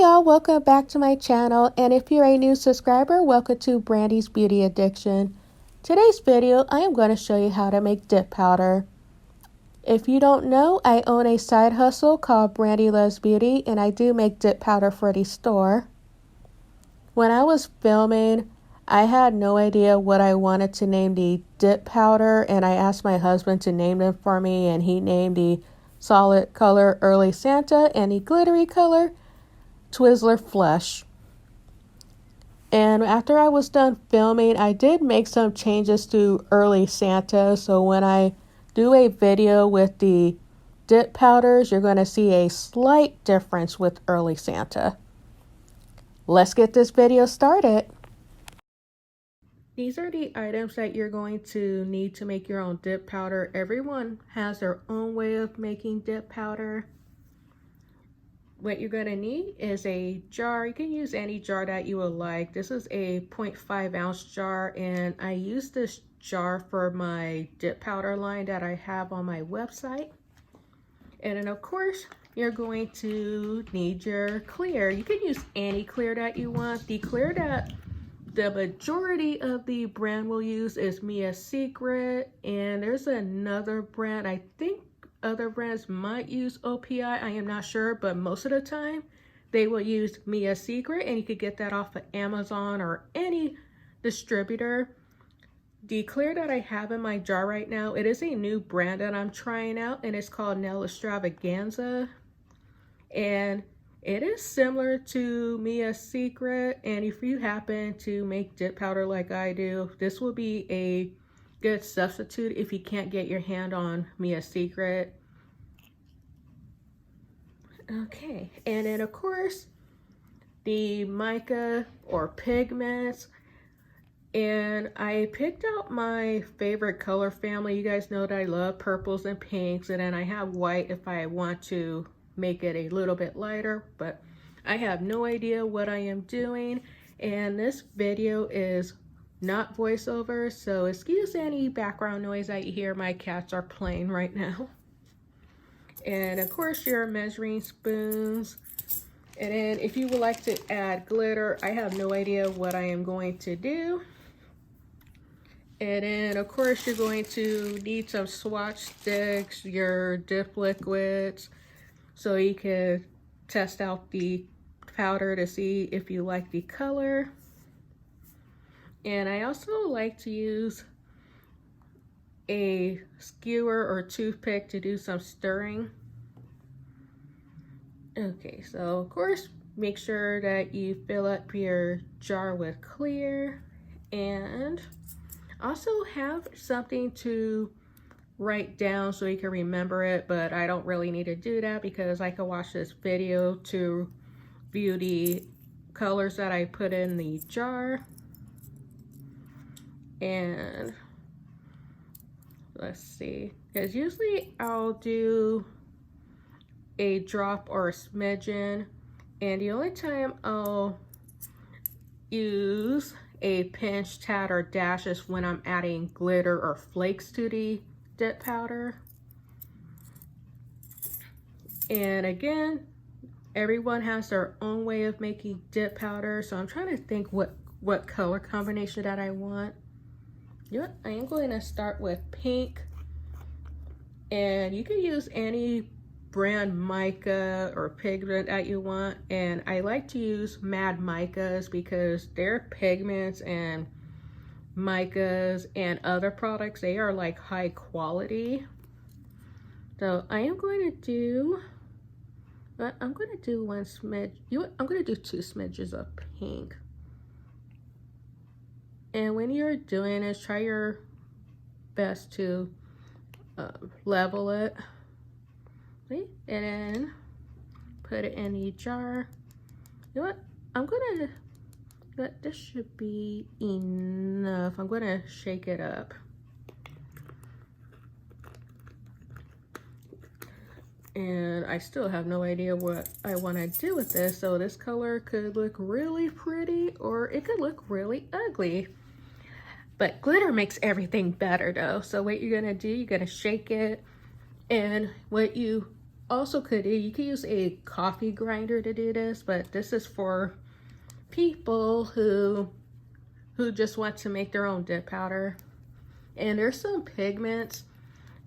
y'all, welcome back to my channel, and if you're a new subscriber, welcome to Brandy's Beauty Addiction. Today's video, I am going to show you how to make dip powder. If you don't know, I own a side hustle called Brandy Loves Beauty, and I do make dip powder for the store. When I was filming, I had no idea what I wanted to name the dip powder, and I asked my husband to name them for me, and he named the solid color Early Santa and the glittery color Twizzler Flush. And after I was done filming, I did make some changes to Early Santa, so when I do a video with the dip powders, you're going to see a slight difference with Early Santa. Let's get this video started. These are the items that you're going to need to make your own dip powder. Everyone has their own way of making dip powder. What you're going to need is a jar. You can use any jar that you would like. This is a 0.5 ounce jar, and I use this jar for my dip powder line that I have on my website. And then of course, you're going to need your clear. You can use any clear that you want. The clear that the majority of the brand will use is Mica Secret, and there's another brand, I think other brands might use OPI, I am not sure, but most of the time they will use Mica Secret, and you could get that off of Amazon or any distributor. The clear that I have in my jar right now, it is a new brand that I'm trying out, and it's called Nail Extravaganza, and it is similar to Mica Secret. And if you happen to make dip powder like I do, this will be a good substitute if you can't get your hand on Mica Secret. Okay, and then of course the mica or pigments, and I picked out my favorite color family. You guys know that I love purples and pinks, and then I have white if I want to make it a little bit lighter, but I have no idea what I am doing, and this video is not voiceover, so excuse any background noise that you hear. My cats are playing right now. And of course your measuring spoons, and then if you would like to add glitter, I have no idea what I am going to do. And then of course you're going to need some swatch sticks, your dip liquids, so you can test out the powder to see if you like the color. And I also like to use a skewer or toothpick to do some stirring. Okay, so of course make sure that you fill up your jar with clear, and also have something to write down so you can remember it, but I don't really need to do that because I can watch this video to view the colors that I put in the jar. And let's see, because usually I'll do a drop or a smidgen, and the only time I'll use a pinch, tat, or dash is when I'm adding glitter or flakes to the dip powder. And again, everyone has their own way of making dip powder, so I'm trying to think what color combination that I want. You know what? I am going to start with pink, and you can use any brand mica or pigment that you want, and I like to use Mad Micas because their pigments and micas and other products, they are like high quality. So I am going to do, I'm going to do one smidge, I'm going to do 2 smidges of pink. And when you're doing this, try your best to level it. See? And then put it in the jar. You know what? I'm gonna, this should be enough. I'm gonna shake it up. And I still have no idea what I want to do with this. So this color could look really pretty, or it could look really ugly. But glitter makes everything better though. So what you're gonna do, you're gonna shake it, and what you also you could use a coffee grinder to do this, but this is for people who just want to make their own dip powder. And there's some pigments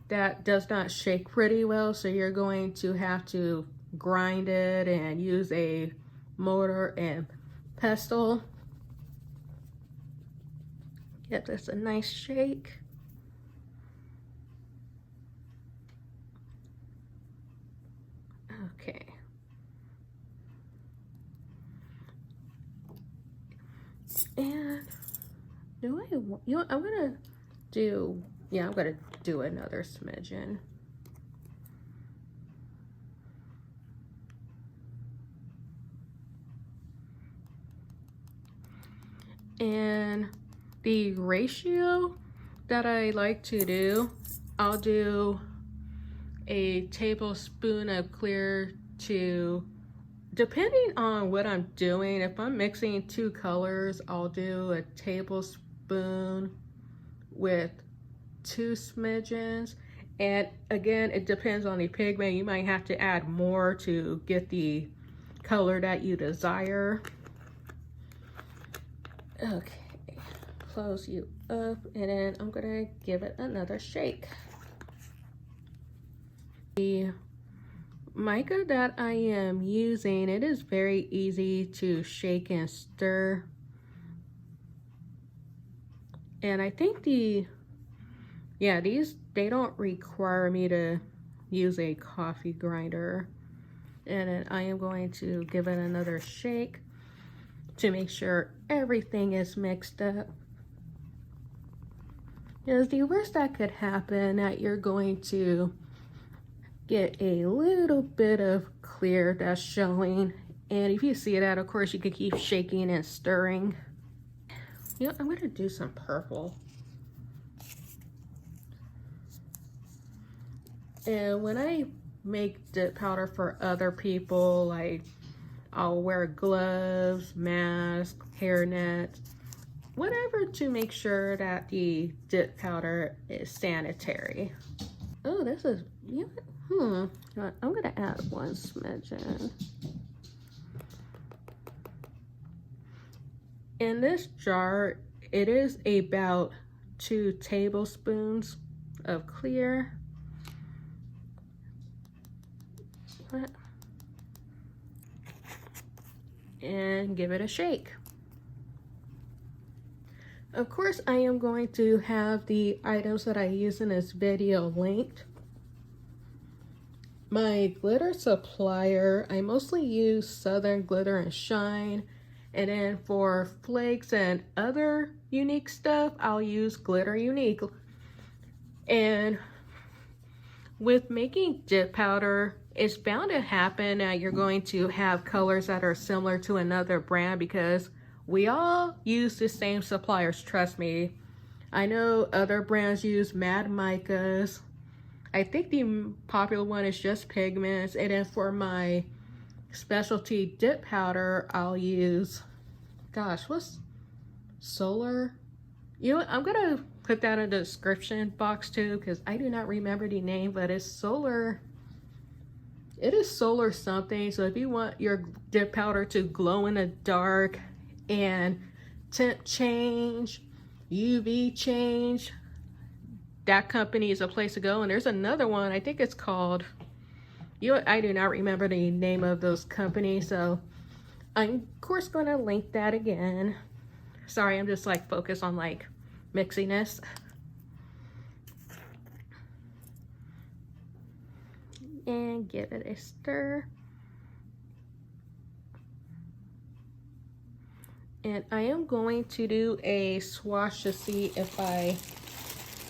that does not shake pretty well, so you're going to have to grind it and use a mortar and pestle. Get this a nice shake. Okay. And I'm gonna do, yeah, I'm gonna do another smidgen. And the ratio that I like to do, I'll do a tablespoon of clear to, depending on what I'm doing, if I'm mixing two colors, I'll do a tablespoon with 2 smidgens. And again, it depends on the pigment. You might have to add more to get the color that you desire. Okay, close you up, and then I'm gonna give it another shake. The mica that I am using, it is very easy to shake and stir. And I think these, they don't require me to use a coffee grinder. And then I am going to give it another shake to make sure everything is mixed up. Because the worst that could happen, that you're going to get a little bit of clear that's showing. And if you see that, of course, you could keep shaking and stirring. You know, I'm gonna do some purple. And when I make dip powder for other people, like I'll wear gloves, mask, hairnet, whatever, to make sure that the dip powder is sanitary. Oh, this is, I'm gonna add 1 smidgen. In this jar, it is about 2 tablespoons of clear. And give it a shake. Of course, I am going to have the items that I use in this video linked. My glitter supplier, I mostly use Southern Glitter and Shine. And then for flakes and other unique stuff, I'll use Glitter Unique. And with making dip powder, it's bound to happen that you're going to have colors that are similar to another brand, because we all use the same suppliers, trust me. I know other brands use Mad Micas. I think the popular one is just pigments. And then for my specialty dip powder, I'll use, what's Solar? You know what, I'm gonna put that in the description box too, because I do not remember the name, but it's Solar. It is Solar something. So if you want your dip powder to glow in the dark and temp change, UV change, that company is a place to go. And there's another one, I think it's called, I do not remember the name of those companies, so I'm of course gonna link that again. Sorry, I'm just like focused on like mixing this. And give it a stir. And I am going to do a swatch to see if I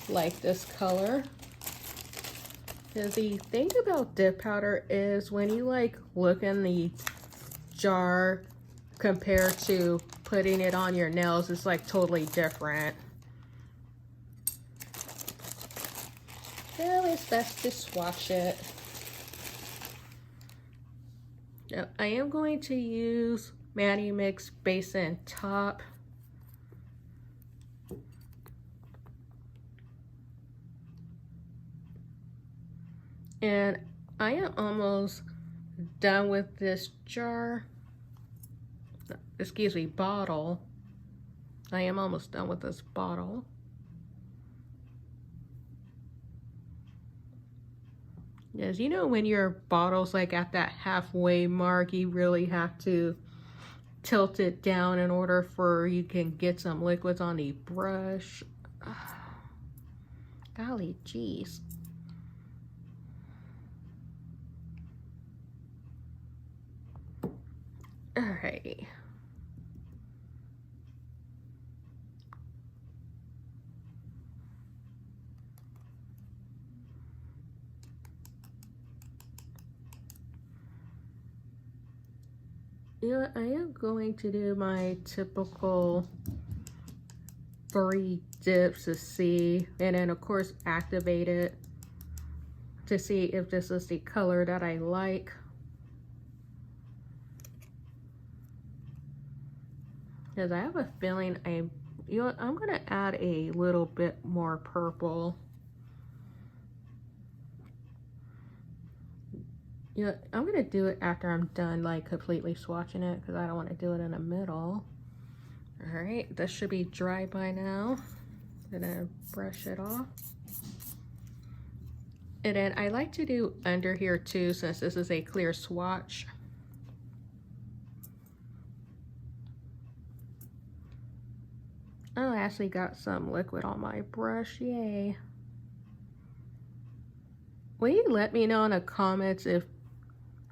like this color. Because the thing about dip powder is when you like look in the jar compared to putting it on your nails, it's like totally different. So it's best to swatch it. Now, I am going to use Maddie Mix Base and Top. And I am almost done with this jar. Excuse me, bottle. I am almost done with this bottle. Yes, you know when your bottle's like at that halfway mark, you really have to tilt it down in order for you can get some liquids on the brush. Golly geez. Alrighty. You know what, I am going to do my typical 3 dips to see, and then of course activate it to see if this is the color that I like. Because I have a feeling I'm gonna add a little bit more purple. You know, I'm gonna do it after I'm done like completely swatching it because I don't want to do it in the middle. All right, this should be dry by now. I'm gonna brush it off. And then I like to do under here too, since this is a clear swatch. Oh, I actually got some liquid on my brush, yay. Will you let me know in the comments if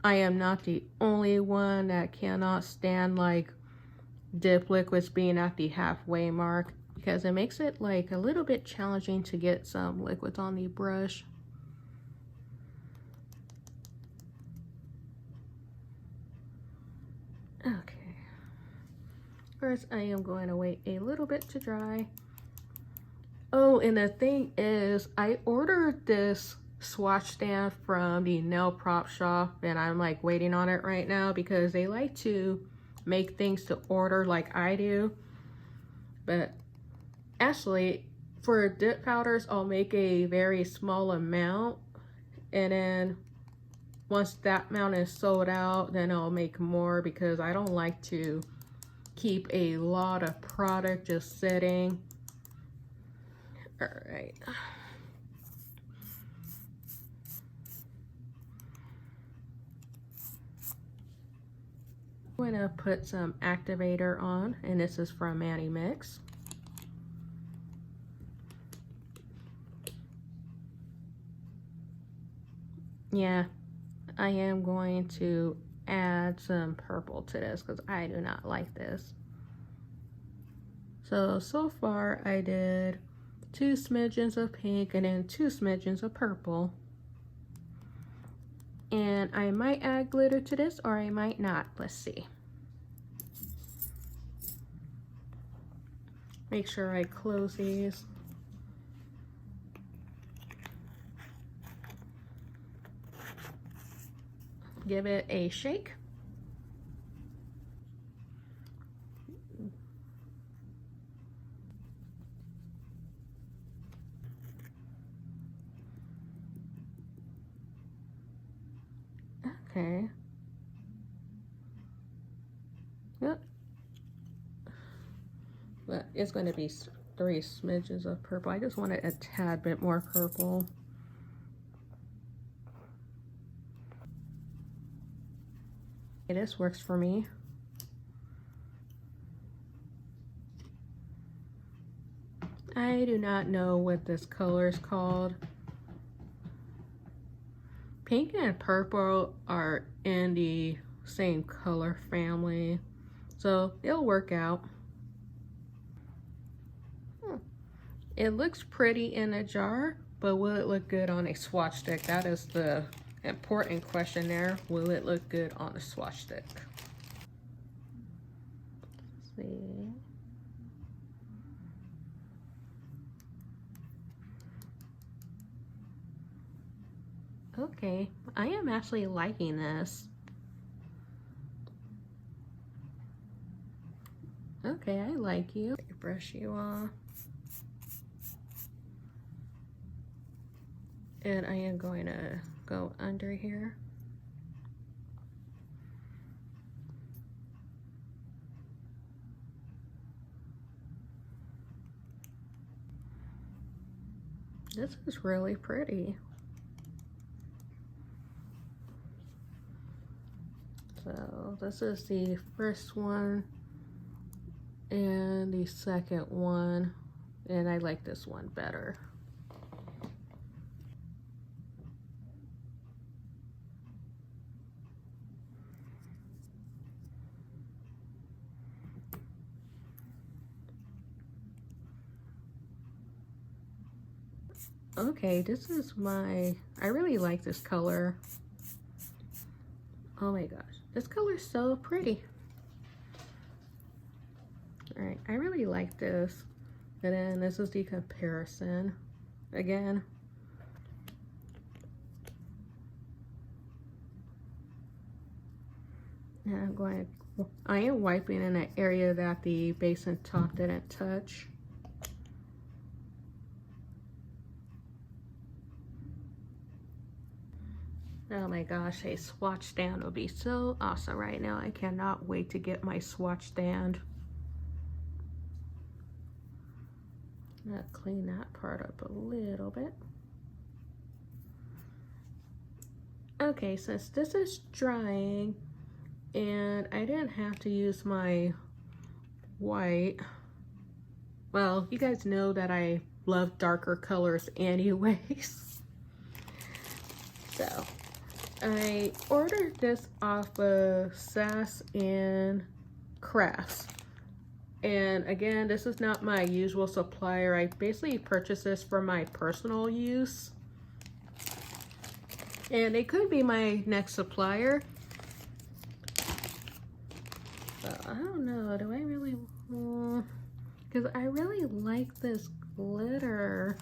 I am not the only one that cannot stand like dip liquids being at the halfway mark, because it makes it like a little bit challenging to get some liquids on the brush. Okay. First, I am going to wait a little bit to dry. Oh, and the thing is, I ordered this swatch stand from the nail prop shop, and I'm like waiting on it right now because they like to make things to order like I do. But actually, for dip powders, I'll make a very small amount, and then once that amount is sold out, then I'll make more because I don't like to keep a lot of product just sitting. All right. I'm gonna put some activator on, and this is from Manny Mix. Yeah, I am going to add some purple to this because I do not like this. So far I did 2 smidgens of pink and then 2 smidgens of purple. And I might add glitter to this or I might not. Let's see. Make sure I close these. Give it a shake. Okay. Yep. But it's going to be 3 smidges of purple. I just wanted a tad bit more purple. Okay, this works for me. I do not know what this color is called. Pink and purple are in the same color family, so it'll work out. It looks pretty in a jar, but will it look good on a swatch stick? That is the important question there. Will it look good on a swatch stick? Let's see. Okay, I am actually liking this. Okay, I like you. Brush you off. And I am going to go under here. This is really pretty. So this is the first one and the second one, and I like this one better. Okay, this is I really like this color. Oh my gosh, this color is so pretty. All right, I really like this. And then this is the comparison again. And I am wiping in an area that the base and top didn't touch. Oh my gosh, a swatch stand would be so awesome right now. I cannot wait to get my swatch stand. I'm gonna clean that part up a little bit. Okay, since this is drying and I didn't have to use my white, well, you guys know that I love darker colors anyways. So I ordered this off of Sass and Crafts. And again, this is not my usual supplier. I basically purchased this for my personal use. And it could be my next supplier. But I don't know, do I really, because I really like this glitter.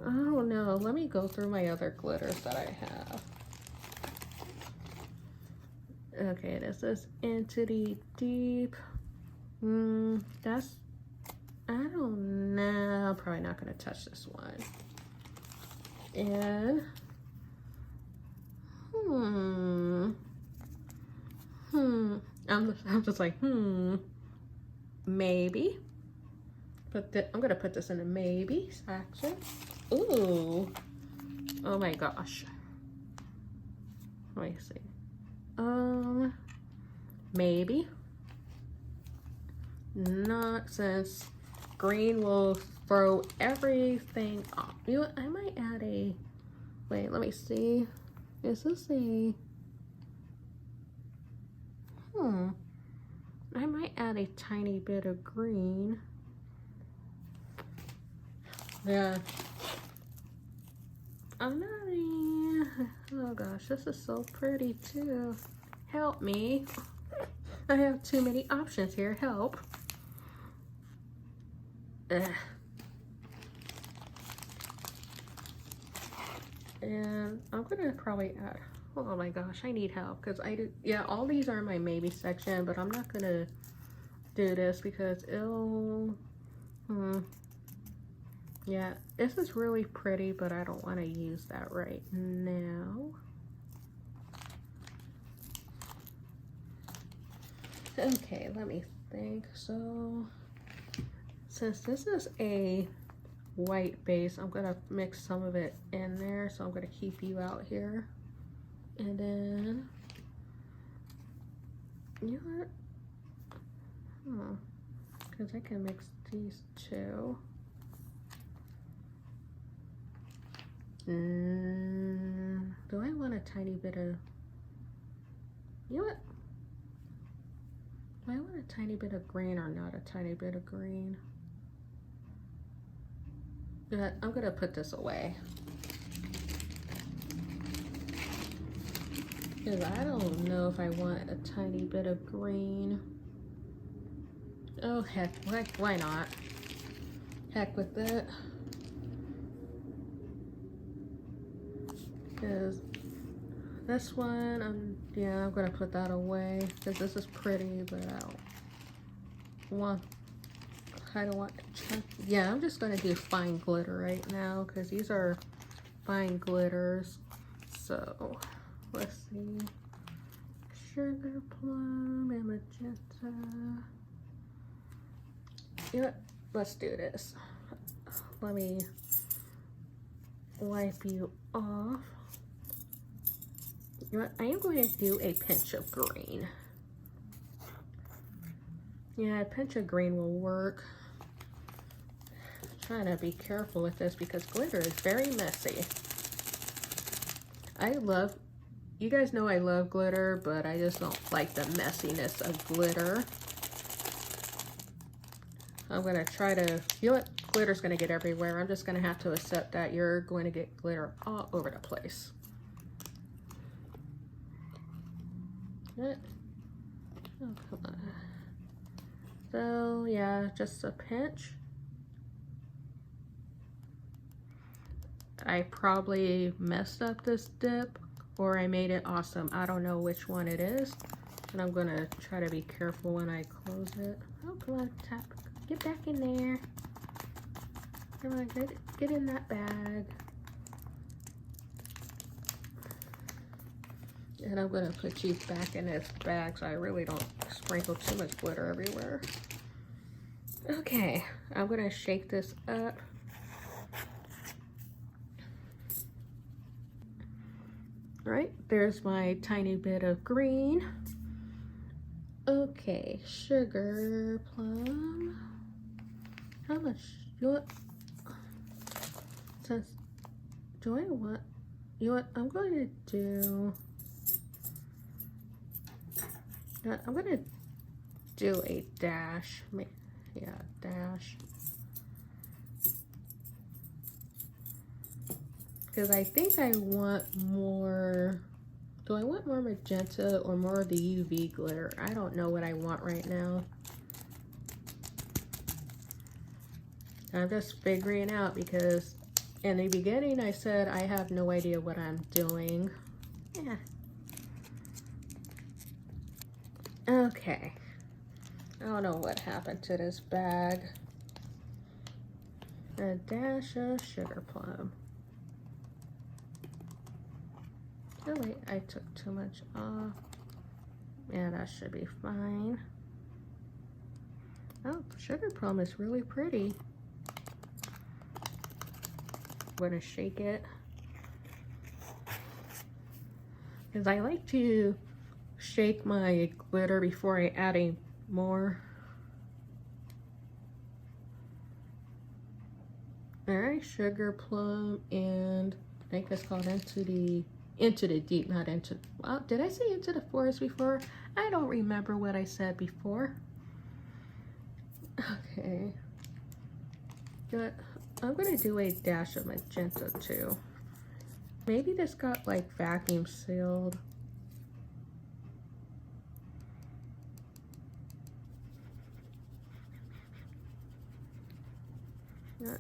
I don't know, let me go through my other glitters that I have. Okay, this is Into the Deep. That's, I don't know, I'm probably not gonna touch this one. And, I'm just like, maybe. I'm gonna put this in a maybe section. Ooh, oh my gosh. Let me see. Maybe. Not, since green will throw everything off. You know what, I might add a, wait, let me see. Is this a, I might add a tiny bit of green. Yeah. I'm not even, oh gosh, this is so pretty too. Help me. I have too many options here, help. Ugh. And I'm gonna probably add, oh my gosh, I need help because yeah, all these are in my maybe section, but I'm not gonna do this because it'll, yeah, this is really pretty, but I don't want to use that right now. Okay, let me think. So since this is a white base, I'm gonna mix some of it in there, so I'm gonna keep you out here. And then, you know what, because I can mix these two. Do I want a tiny bit of, you know what, do I want a tiny bit of green or not a tiny bit of green? But I'm gonna put this away. Because I don't know if I want a tiny bit of green. Oh heck, why not? Heck with it. Because this one, I'm gonna put that away because this is pretty, but I don't want to check. Yeah, I'm just gonna do fine glitter right now because these are find glitters. So let's see. Sugar plum and magenta. You know what? Let's do this. Let me wipe you off. You know what? I am going to do a pinch of green. Yeah, a pinch of green will work. I'm trying to be careful with this because glitter is very messy. You guys know I love glitter, but I just don't like the messiness of glitter. I'm gonna try to, you know what? Glitter's gonna get everywhere. I'm just gonna have to accept that you're going to get glitter all over the place. What? Oh, come on. So yeah, just a pinch. I probably messed up this dip or I made it awesome. I don't know which one it is. And I'm gonna try to be careful when I close it. Oh, come on, tap. Get back in there. Come on, get in that bag. And I'm gonna put you back in this bag so I really don't sprinkle too much glitter everywhere. Okay, I'm gonna shake this up. All right, there's my tiny bit of green. Okay, sugar plum. How much? You want? Since do I want? You know what? I'm going to do. I'm gonna do a dash. Yeah, dash. Because I think I want more. Do I want more magenta or more of the UV glitter? I don't know what I want right now. I'm just figuring out because in the beginning I said I have no idea what I'm doing. Yeah. Okay. I don't know what happened to this bag. A dash of sugar plum. Oh wait, I took too much off. Yeah, that should be fine. Oh, sugar plum is really pretty. I'm gonna shake it. Because I like to shake my glitter before I add any more. Alright, sugar plum, and I think it's called into the deep, not into, well, did I say into the forest before? I don't remember what I said before. Okay. Good. I'm gonna do a dash of magenta too. Maybe this got like vacuum sealed.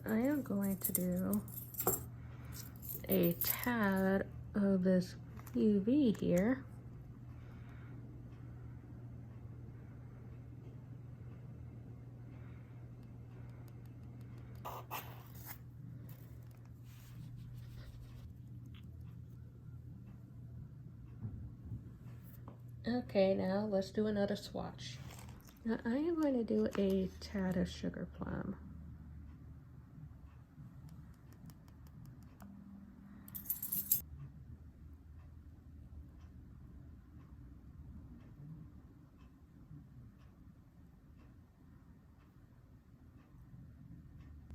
I am going to do a tad of this UV here. Okay, now let's do another swatch. Now I am going to do a tad of sugar plum.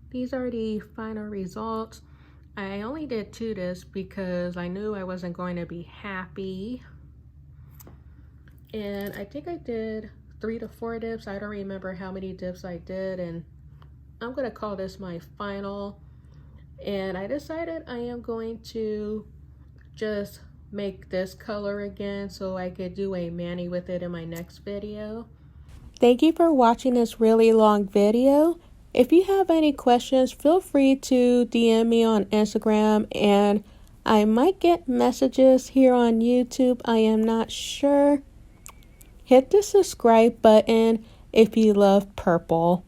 These are the final results. I only did 2 dips because I knew I wasn't going to be happy. And I think I did 3 to 4 dips. I don't remember how many dips I did. And I'm gonna call this my final. And I decided I am going to just make this color again so I could do a mani with it in my next video. Thank you for watching this really long video. If you have any questions, feel free to DM me on Instagram, and I might get messages here on YouTube. I am not sure. Hit the subscribe button if you love purple.